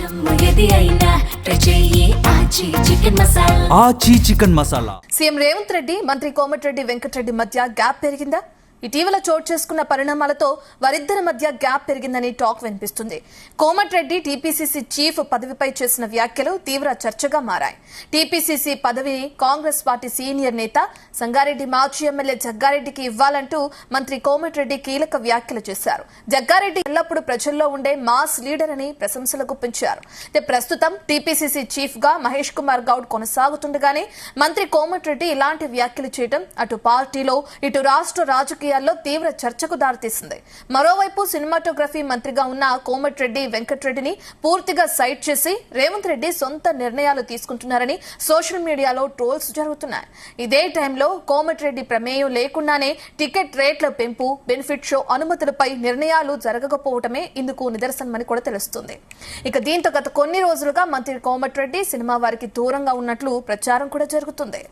ఆచి chicken masala. CM Revanth Reddy మంత్రి కోమటిరెడ్డి వెంకటరెడ్డి మధ్య గ్యాప్ పెరిగిందా? ఇటీవల చోటు చేసుకున్న పరిణామాలతో వారిద్దరి మధ్య గ్యాప్ పెరిగిందని టాక్ వినిపిస్తుంది. కోమటిరెడ్డి టీపీసీసీ చీఫ్ పదవిపై చేసిన వ్యాఖ్యలు తీవ్ర చర్చగా మారాయి. టీపీసీసీ పదవిని కాంగ్రెస్ పార్టీ సీనియర్ నేత సంగారెడ్డి మాజీ ఎమ్మెల్యే జగ్గారెడ్డికి ఇవ్వాలంటూ మంత్రి కోమటిరెడ్డి కీలక వ్యాఖ్యలు చేశారు. జగ్గారెడ్డి ఎల్లప్పుడూ ప్రజల్లో ఉండే మాస్ లీడర్ అని ప్రశంసలు గుప్పించారు. ప్రస్తుతం టీపీసీసీ చీఫ్ గా మహేష్ కుమార్ గౌడ్ కొనసాగుతుండగానే మంత్రి కోమటిరెడ్డి ఇలాంటి వ్యాఖ్యలు చేయడం అటు పార్టీలో ఇటు రాష్ట్ర రాజకీయ తీవ్ర చర్చకు దారితీసింది. మరోవైపు సినిమాటోగ్రఫీ మంత్రిగా ఉన్న కోమటిరెడ్డి వెంకటరెడ్డిని పూర్తిగా సైట్ చేసి రేవంత్ రెడ్డి సొంత నిర్ణయాలు తీసుకుంటున్నారని సోషల్ మీడియాలో ట్రోల్స్ జరుగుతున్నాయి. ఇదే టైంలో కోమటిరెడ్డి ప్రమేయం లేకుండానే టికెట్ రేట్ల పెంపు, బెనిఫిట్ షో అనుమతులపై నిర్ణయాలు జరగకపోవటమే ఇందుకు నిదర్శనమని కూడా తెలుస్తుంది. ఇక దీంతో గత కొన్ని రోజులుగా మంత్రి కోమటిరెడ్డి సినిమా వారికి దూరంగా ఉన్నట్లు ప్రచారం కూడా జరుగుతుంది.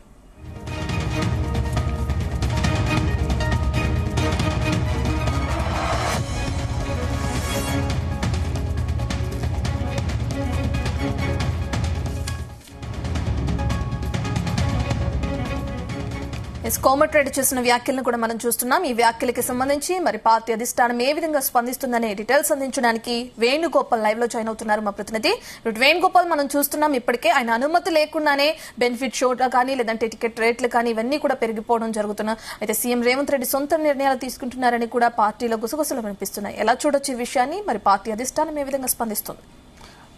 కోమటిరెడ్డి చేసిన వ్యాఖ్యలను కూడా మనం చూస్తున్నాం. ఈ వ్యాఖ్యలకి సంబంధించి మరి పార్టీ అధిష్టానం ఏ విధంగా స్పందిస్తుందనే డీటెయిల్స్ అందించడానికి వేణుగోపాల్ లైవ్ లో జాయిన్ అవుతున్నారు మా ప్రతినిధి. వేణుగోపాల్ మనం చూస్తున్నాం, ఇప్పటికే ఆయన అనుమతి లేకుండానే బెనిఫిట్ షో కానీ లేదంటే టికెట్ రేట్లు కానీ ఇవన్నీ కూడా పెరిగిపోవడం జరుగుతున్నాయి. అయితే సీఎం రేవంత్ రెడ్డి సొంత నిర్ణయాలు తీసుకుంటున్నారని కూడా పార్టీలో గుసగుసలు వినిపిస్తున్నాయి. ఎలా చూడొచ్చు ఈ విషయాన్ని? మరి పార్టీ అధిష్టానం ఏ విధంగా స్పందిస్తుంది?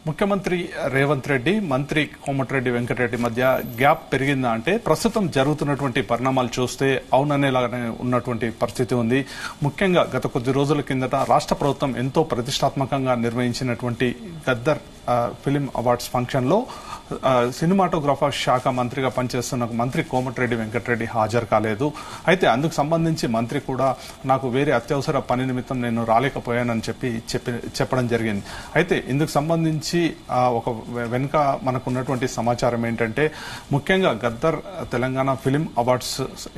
ముఖ్యమంత్రి రేవంత్ రెడ్డి మంత్రి కోమటిరెడ్డి వెంకటరెడ్డి మధ్య గ్యాప్ పెరిగిందా అంటే ప్రస్తుతం జరుగుతున్నటువంటి పరిణామాలు చూస్తే అవుననేలాగానే ఉన్నటువంటి పరిస్థితి ఉంది. ముఖ్యంగా గత కొద్ది రోజుల కిందట రాష్ట్ర ప్రభుత్వం ఎంతో ప్రతిష్టాత్మకంగా నిర్వహించినటువంటి గద్దర్ ఫిలిం అవార్డ్స్ ఫంక్షన్ లో సినిమాటోగ్రాఫర్ శాఖ మంత్రిగా పనిచేస్తున్న మంత్రి కోమటిరెడ్డి వెంకటరెడ్డి హాజరు కాలేదు. అయితే అందుకు సంబంధించి మంత్రి కూడా నాకు వేరే అత్యవసర పని నిమిత్తం నేను రాలేకపోయానని చెప్పడం జరిగింది. అయితే ఇందుకు సంబంధించి ఒక వెనుక మనకున్నటువంటి సమాచారం ఏంటంటే ముఖ్యంగా గద్దర్ తెలంగాణ ఫిలిం అవార్డ్స్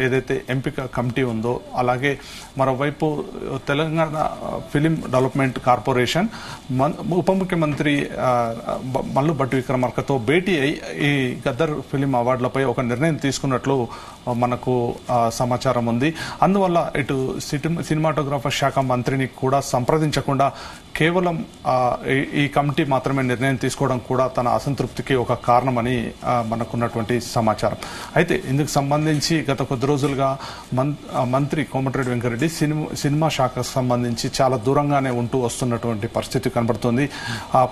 ఏదైతే ఎంపిక కమిటీ ఉందో, అలాగే మరోవైపు తెలంగాణ ఫిలిం డెవలప్మెంట్ కార్పొరేషన్ ఉప ముఖ్యమంత్రి మల్లు భట్టి విక్రమార్కతో భేటీ అయి ఈ గద్దర్ ఫిలిం అవార్డులపై ఒక నిర్ణయం తీసుకున్నట్లు మనకు సమాచారం ఉంది. అందువల్ల ఇటు సినిమాటోగ్రాఫర్ శాఖ మంత్రిని కూడా సంప్రదించకుండా కేవలం ఈ కమిటీ మాత్రమే నిర్ణయం తీసుకోవడం కూడా తన అసంతృప్తికి ఒక కారణమని మనకున్నటువంటి సమాచారం. అయితే ఇందుకు సంబంధించి గత కొద్ది రోజులుగా మంత్రి కోమటిరెడ్డి వెంకటరెడ్డి సినిమా శాఖకు సంబంధించి చాలా దూరంగానే ఉంటూ వస్తున్నటువంటి పరిస్థితి కనబడుతుంది.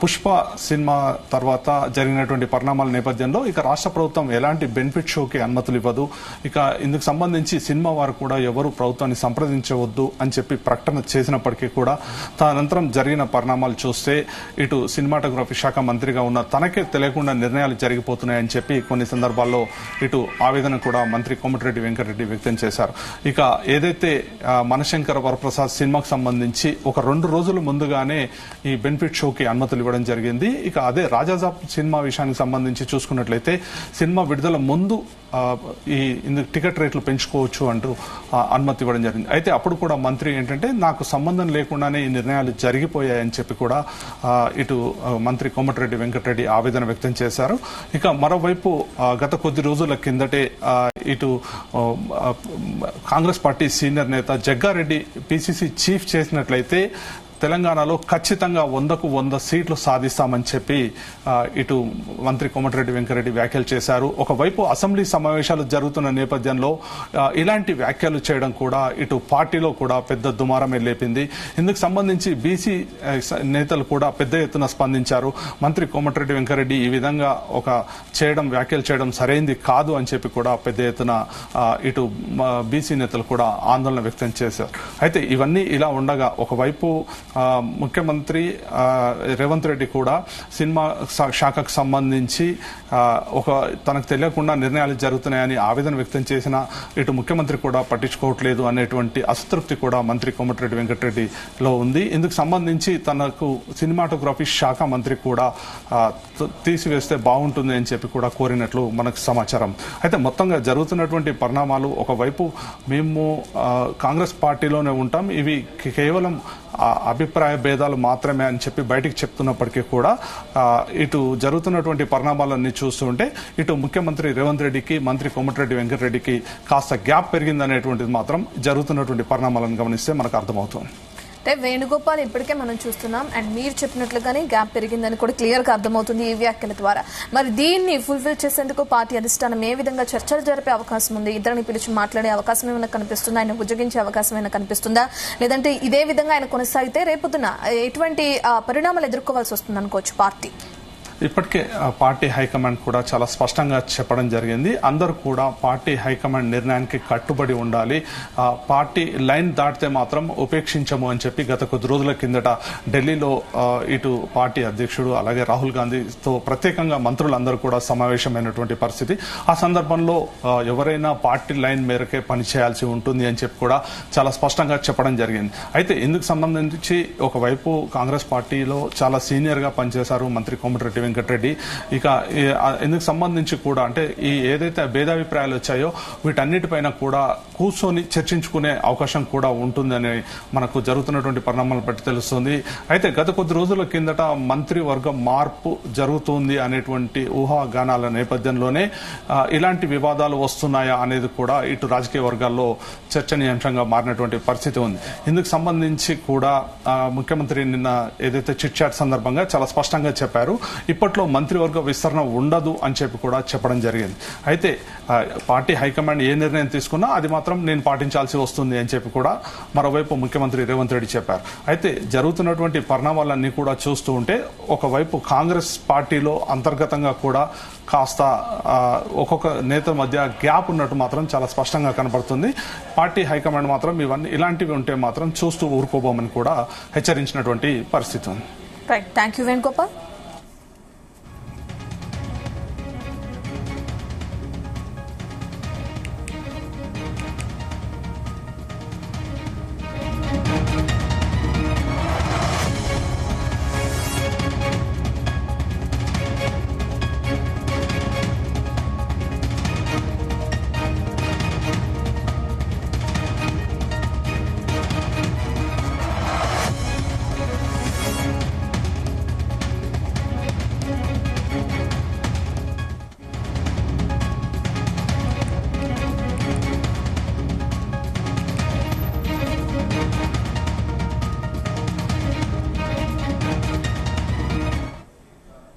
పుష్ప సినిమా తర్వాత జరిగినటువంటి పరిణామాల నేపథ్యంలో ఇక రాష్ట్ర ప్రభుత్వం ఎలాంటి బెనిఫిట్ షోకి అనుమతులు ఇవ్వదు. ఇక ఇందుకు సంబంధించి సినిమా వారు కూడా ఎవరు ప్రభుత్వాన్ని సంప్రదించవద్దు అని చెప్పి ప్రకటన చేసినప్పటికీ కూడా తదనంతరం జరిగిన పరిణామాలు చూస్తే ఇటు సినిమాటోగ్రఫీ శాఖ మంత్రిగా ఉన్న తనకే తెలియకుండా నిర్ణయాలు జరిగిపోతున్నాయని చెప్పి కొన్ని సందర్భాల్లో ఇటు ఆవేదన కూడా మంత్రి కోమటిరెడ్డి వెంకటరెడ్డి వ్యక్తం చేశారు. ఇక ఏదైతే మనశంకర వరప్రసాద్ సినిమాకు సంబంధించి ఒక 2 రోజుల ముందుగానే ఈ బెనిఫిట్ షోకి అనుమతులు ఇవ్వడం జరిగింది. ఇక అదే రాజాసాబ్ సినిమా విషయానికి సంబంధించి చూసుకున్నట్లయితే సినిమా విడుదల ముందు ఈ టికెట్ రేట్లు పెంచుకోవచ్చు అంటూ అనుమతి ఇవ్వడం జరిగింది. అయితే అప్పుడు కూడా మంత్రి ఏంటంటే నాకు సంబంధం లేకుండానే ఈ నిర్ణయాలు జరిగిపోయాయని చెప్పి కూడా ఇటు మంత్రి కోమటిరెడ్డి వెంకటరెడ్డి ఆవేదన వ్యక్తం చేశారు. ఇక మరోవైపు గత కొద్ది రోజుల కిందటే ఇటు కాంగ్రెస్ పార్టీ సీనియర్ నేత జగ్గారెడ్డి పిసిసి చీఫ్ చేసినట్లయితే తెలంగాణలో ఖచ్చితంగా 100కు 100 సీట్లు సాధిస్తామని చెప్పి ఇటు మంత్రి కోమటిరెడ్డి వెంకటరెడ్డి వ్యాఖ్యలు చేశారు. ఒకవైపు అసెంబ్లీ సమావేశాలు జరుగుతున్న నేపథ్యంలో ఇలాంటి వ్యాఖ్యలు చేయడం కూడా ఇటు పార్టీలో కూడా పెద్ద దుమారమే లేపింది. ఇందుకు సంబంధించి బీసీ నేతలు కూడా పెద్ద ఎత్తున స్పందించారు. మంత్రి కోమటిరెడ్డి వెంకటరెడ్డి ఈ విధంగా వ్యాఖ్యలు చేయడం సరైంది కాదు అని చెప్పి కూడా పెద్ద ఎత్తున ఇటు బీసీ నేతలు కూడా ఆందోళన వ్యక్తం చేశారు. అయితే ఇవన్నీ ఇలా ఉండగా ఒకవైపు ముఖ్యమంత్రి రేవంత్ రెడ్డి కూడా సినిమా శాఖకు సంబంధించి తనకు తెలియకుండా నిర్ణయాలు జరుగుతున్నాయని ఆవేదన వ్యక్తం చేసిన ఇటు ముఖ్యమంత్రి కూడా పట్టించుకోవట్లేదు అనేటువంటి అసంతృప్తి కూడా మంత్రి కోమటిరెడ్డి వెంకటరెడ్డిలో ఉంది. ఇందుకు సంబంధించి తనకు సినిమాటోగ్రఫీ శాఖ మంత్రి కూడా తీసివేస్తే బాగుంటుంది అని చెప్పి కూడా కోరినట్లు మనకు సమాచారం. అయితే మొత్తంగా జరుగుతున్నటువంటి పరిణామాలు ఒకవైపు మేము కాంగ్రెస్ పార్టీలోనే ఉంటాం, ఇవి కేవలం అభిప్రాయ భేదాలు మాత్రమే అని చెప్పి బయటికి చెప్తున్నప్పటికీ కూడా ఇటు జరుగుతున్నటువంటి పరిణామాలన్నీ చూస్తుంటే ఇటు ముఖ్యమంత్రి రేవంత్ రెడ్డికి మంత్రి కోమటిరెడ్డి వెంకటరెడ్డికి కాస్త గ్యాప్ పెరిగిందనేటువంటిది మాత్రం జరుగుతున్నటువంటి పరిణామాలను గమనిస్తే మనకు అర్థమవుతుంది. అంటే వేణుగోపాల్ ఇప్పటికే మనం చూస్తున్నాం అండ్ మీరు చెప్పినట్లుగానే గ్యాప్ పెరిగిందని కూడా క్లియర్ గా అర్థమవుతుంది ఈ వ్యాఖ్యల ద్వారా. మరి దీన్ని ఫుల్ఫిల్ చేసేందుకు పార్టీ అధిష్టానం ఏ విధంగా చర్చలు జరిపే అవకాశం ఉంది? ఇద్దరిని పిలిచి మాట్లాడే అవకాశం ఏమైనా కనిపిస్తుందా? ఆయన బుజ్జగించే అవకాశం ఏమైనా కనిపిస్తుందా? లేదంటే ఇదే విధంగా ఆయన కొనసాగితే రేపొద్దున ఎటువంటి పరిణామాలు ఎదుర్కోవాల్సి వస్తుంది అనుకోవచ్చు పార్టీ? ఇప్పటికే పార్టీ హైకమాండ్ కూడా చాలా స్పష్టంగా చెప్పడం జరిగింది. అందరూ కూడా పార్టీ హైకమాండ్ నిర్ణయానికి కట్టుబడి ఉండాలి, పార్టీ లైన్ దాటితే మాత్రం ఉపేక్షించము అని చెప్పి గత కొద్ది రోజుల కిందట ఢిల్లీలో ఇటు పార్టీ అధ్యక్షుడు అలాగే రాహుల్ గాంధీతో ప్రత్యేకంగా మంత్రులందరూ కూడా సమావేశమైనటువంటి పరిస్థితి. ఆ సందర్భంలో ఎవరైనా పార్టీ లైన్ మేరకే పనిచేయాల్సి ఉంటుంది అని చెప్పి కూడా చాలా స్పష్టంగా చెప్పడం జరిగింది. అయితే ఇందుకు సంబంధించి ఒకవైపు కాంగ్రెస్ పార్టీలో చాలా సీనియర్ గా పనిచేశారు మంత్రి కోమటిరెడ్డి వెంకటరెడ్డి. ఇక ఇందుకు సంబంధించి కూడా అంటే ఈ ఏదైతే భేదాభిప్రాయాలు వచ్చాయో వీటన్నిటిపైన కూడా కూర్చొని చర్చించుకునే అవకాశం కూడా ఉంటుందని మనకు జరుగుతున్నటువంటి పరిణామాలను బట్టి తెలుస్తుంది. అయితే గత కొద్ది రోజుల కిందట మంత్రివర్గ మార్పు జరుగుతుంది అనేటువంటి ఊహాగానాల నేపథ్యంలోనే ఇలాంటి వివాదాలు వస్తున్నాయా అనేది కూడా ఇటు రాజకీయ వర్గాల్లో చర్చనీయాంశంగా మారినటువంటి పరిస్థితి ఉంది. ఇందుకు సంబంధించి కూడా ముఖ్యమంత్రి నిన్న ఏదైతే చిట్ చాట్ సందర్భంగా చాలా స్పష్టంగా చెప్పారు, ఇప్పట్లో మంత్రివర్గ విస్తరణ ఉండదు అని చెప్పి కూడా చెప్పడం జరిగింది. అయితే పార్టీ హైకమాండ్ ఏ నిర్ణయం తీసుకున్నా అది మాత్రం నేను పాటించాల్సి వస్తుంది అని చెప్పి కూడా మరోవైపు ముఖ్యమంత్రి రేవంత్ రెడ్డి చెప్పారు. అయితే జరుగుతున్నటువంటి పరిణామాలన్నీ కూడా చూస్తూ ఉంటే ఒకవైపు కాంగ్రెస్ పార్టీలో అంతర్గతంగా కూడా కాస్త ఒక్కొక్క నేతల మధ్య గ్యాప్ ఉన్నట్టు మాత్రం చాలా స్పష్టంగా కనబడుతుంది. పార్టీ హైకమాండ్ మాత్రం ఇలాంటివి ఉంటే మాత్రం చూస్తూ ఊరుకోబోమని కూడా హెచ్చరించినటువంటి పరిస్థితి ఉంది. Right, thank you Venugopal.